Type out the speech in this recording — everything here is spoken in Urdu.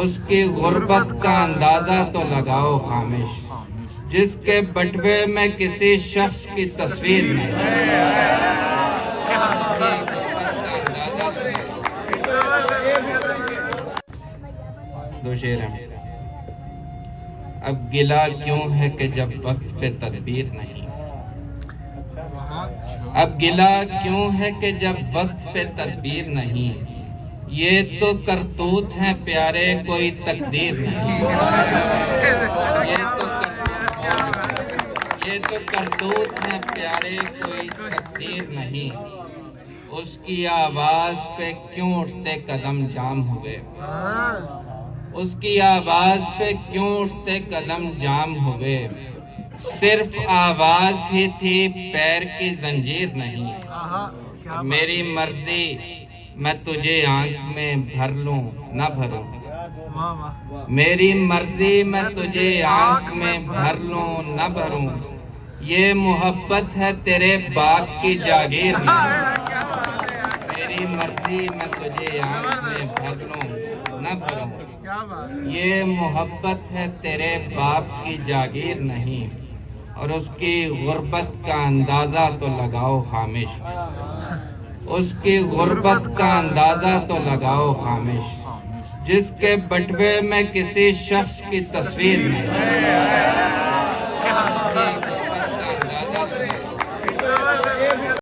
اس کی غربت کا اندازہ تو لگاؤ خامش، جس کے بٹوے میں کسی شخص کی تصویر نہیں۔ دو شعر ہیں۔ اب گلہ کیوں ہے کہ جب وقت پہ تدبیر نہیں، اب گلہ کیوں ہے کہ جب وقت پہ تدبیر نہیں، یہ تو کرتوت ہیں پیارے کوئی تقدیر نہیں، یہ تو کرتوت ہیں پیارے کوئی تقدیر نہیں، اس کی آواز پہ کیوں اٹھتے قدم جام ہوئے، اس کی آواز پہ کیوں اٹھتے قدم جام ہوئے، صرف آواز ہی تھی پیر کی زنجیر نہیں، میری مرضی میں تجھے آنکھ میں بھر لوں نہ بھروں، میری مرضی میں تجھے آنکھ میں بھر لوں نہ بھروں، یہ محبت ہے تیرے باپ کی جاگیر نہیں، میری مرضی میں تجھے آنکھ میں بھر لوں نہ بھروں، یہ محبت ہے تیرے باپ کی جاگیر نہیں، اور اس کی غربت کا اندازہ تو لگاؤ خامش، اس کی غربت کا اندازہ تو لگاؤ خامش، جس کے بٹوے میں کسی شخص کی تصویر نہیں۔